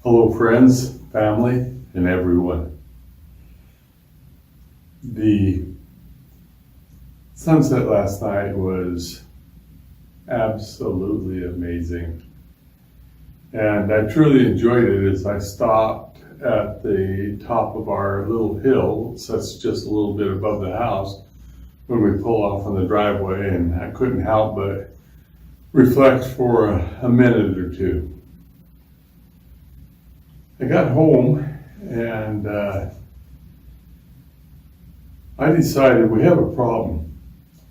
Hello friends, family, and everyone. The sunset last night was absolutely amazing. And I truly enjoyed it as I stopped at the top of our little hill, that's just a little bit above the house, when we pull off on the driveway, and I couldn't help but reflect for a minute or two. I got home and I decided we have a problem.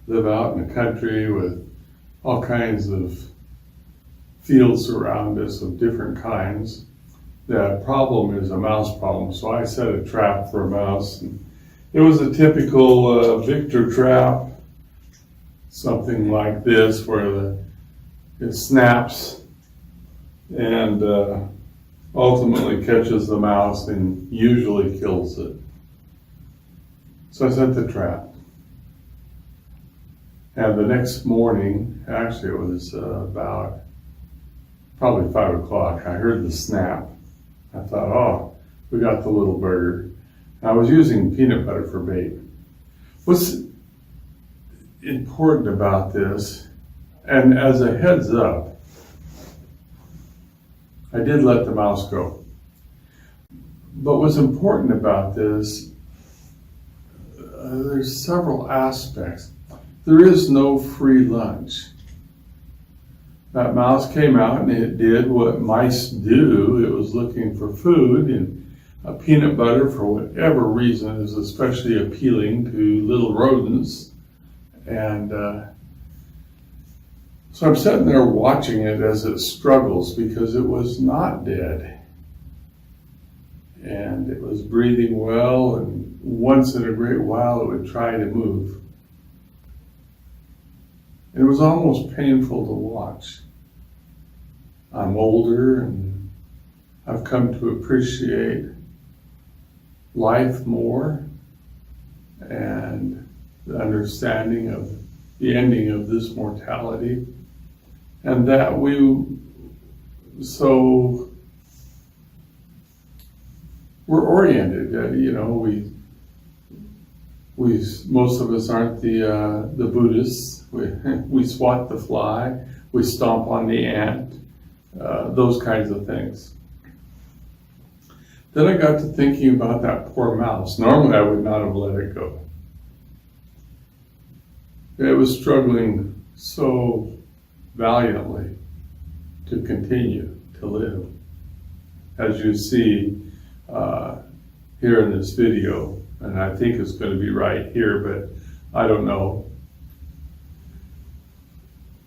Live out in the country with all kinds of fields around us of different kinds. The problem is a mouse problem, so I set a trap for a mouse. And it was a typical Victor trap, something like this, where it snaps and ultimately catches the mouse and usually kills it. So I set the trap. And the next morning, actually it was about probably 5 o'clock, I heard the snap. I thought, oh, we got the little bird. And I was using peanut butter for bait. What's important about this, and as a heads up, I did let the mouse go. But what's important about this, there's several aspects. There is no free lunch. That mouse came out and it did what mice do. It was looking for food, and peanut butter, for whatever reason, is especially appealing to little rodents. And so I'm sitting there watching it as it struggles, because it was not dead. And it was breathing well, and once in a great while it would try to move. And it was almost painful to watch. I'm older and I've come to appreciate life more, and the understanding of the ending of this mortality. And that we're oriented, we most of us aren't the Buddhists. We swat the fly, we stomp on the ant, those kinds of things. Then I got to thinking about that poor mouse. Normally I would not have let it go. It was struggling so valiantly to continue to live. As you see here in this video, and I think it's going to be right here, but I don't know.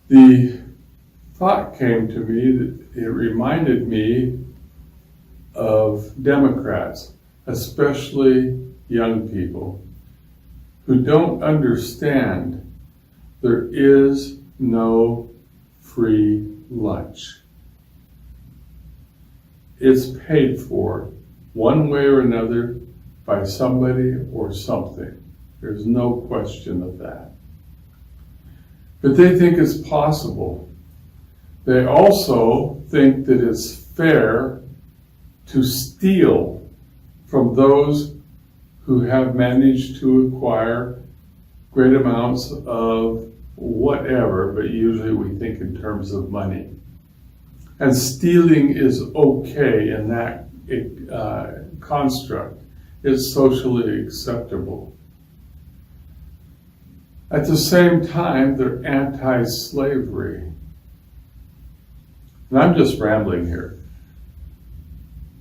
The thought came to me that it reminded me of Democrats, especially young people, who don't understand there is no free lunch. It's paid for one way or another by somebody or something. There's no question of that. But they think it's possible. They also think that it's fair to steal from those who have managed to acquire great amounts of whatever, but usually we think in terms of money. And stealing is okay in that construct. It's socially acceptable. At the same time, they're anti-slavery. And I'm just rambling here.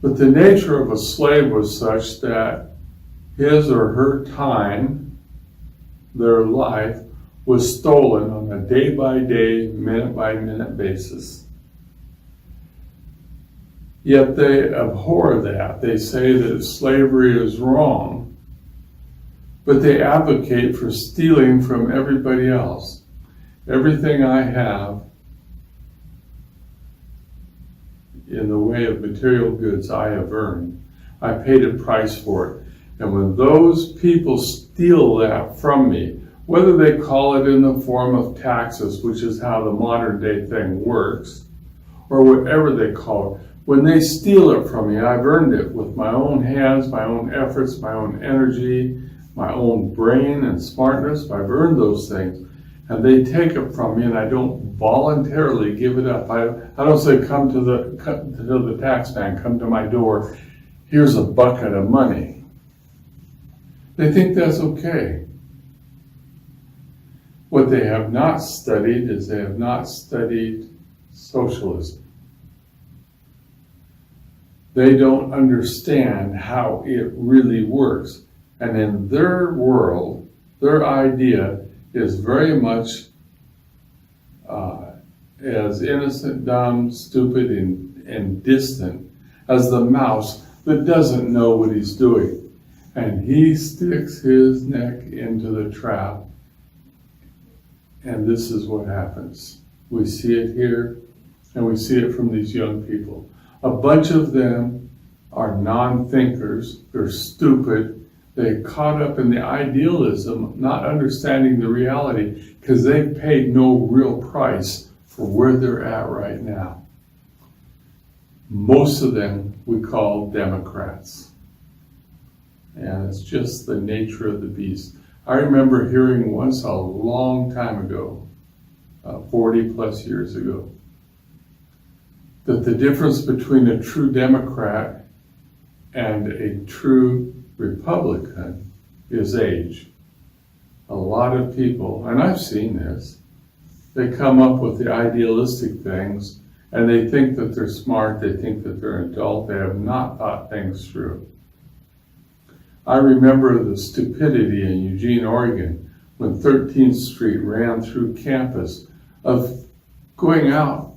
But the nature of a slave was such that his or her time, their life, was stolen on a day-by-day, minute-by-minute basis. Yet they abhor that. They say that slavery is wrong, but they advocate for stealing from everybody else. Everything I have in the way of material goods I have earned. I paid a price for it. And when those people steal that from me, whether they call it in the form of taxes, which is how the modern day thing works, or whatever they call it, When they steal it from me, I've earned it with my own hands, my own efforts, my own energy, my own brain and smartness. I've earned those things. And they take it from me, and I don't voluntarily give it up. I don't say, come to the tax man, come to my door, here's a bucket of money. They think that's okay. What they have not studied is they have not studied socialism. They don't understand how it really works. And in their world, their idea is very much as innocent, dumb, stupid, and distant as the mouse that doesn't know what he's doing. And he sticks his neck into the trap. And this is what happens. We see it here, and we see it from these young people. A bunch of them are non-thinkers. They're stupid. They're caught up in the idealism, not understanding the reality, because they've paid no real price for where they're at right now. Most of them we call Democrats. And it's just the nature of the beast. I remember hearing once a long time ago, 40 plus years ago, that the difference between a true Democrat and a true Republican is age. A lot of people, and I've seen this, they come up with the idealistic things and they think that they're smart, they think that they're adult, they have not thought things through. I remember the stupidity in Eugene, Oregon, when 13th Street ran through campus of going out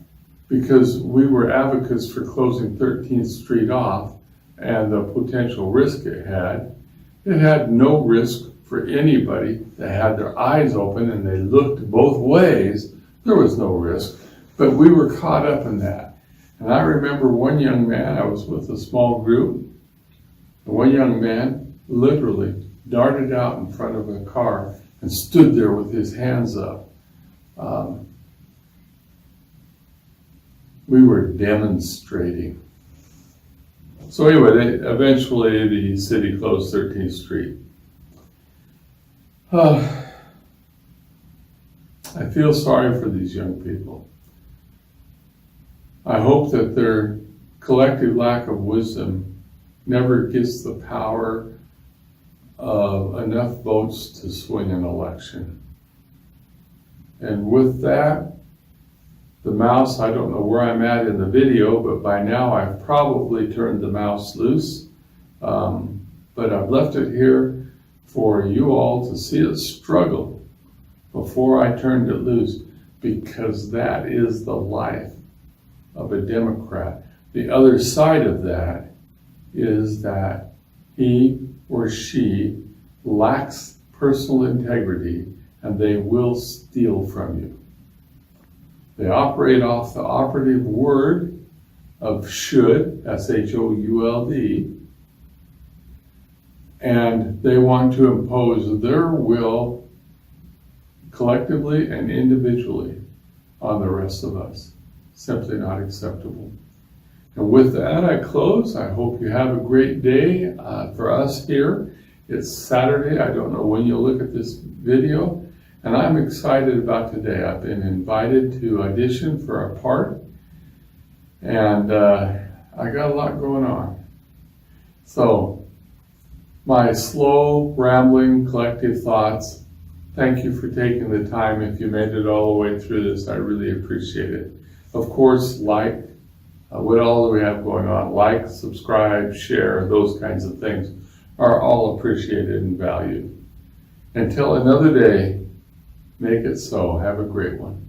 because we were advocates for closing 13th Street off and the potential risk it had. It had no risk for anybody that had their eyes open and they looked both ways. There was no risk, but we were caught up in that. And I remember one young man, I was with a small group, and one young man literally darted out in front of a car and stood there with his hands up. We were demonstrating. So anyway, eventually the city closed 13th Street. I feel sorry for these young people. I hope that their collective lack of wisdom never gets the power of enough votes to swing an election. And with that, the mouse, I don't know where I'm at in the video, but by now I've probably turned the mouse loose. But I've left it here for you all to see it struggle before I turned it loose, because that is the life of a Democrat. The other side of that is that he or she lacks personal integrity and they will steal from you. They operate off the operative word of should, S-H-O-U-L-D, and they want to impose their will collectively and individually on the rest of us. Simply not acceptable. And with that, I close. I hope you have a great day. For us here, it's Saturday. I don't know when you'll look at this video. And I'm excited about today. I've been invited to audition for a part. And I got a lot going on. So, my slow, rambling, collective thoughts, thank you for taking the time. If you made it all the way through this, I really appreciate it. Of course, what all do we have going on? Like, subscribe, share, those kinds of things are all appreciated and valued. Until another day, make it so. Have a great one.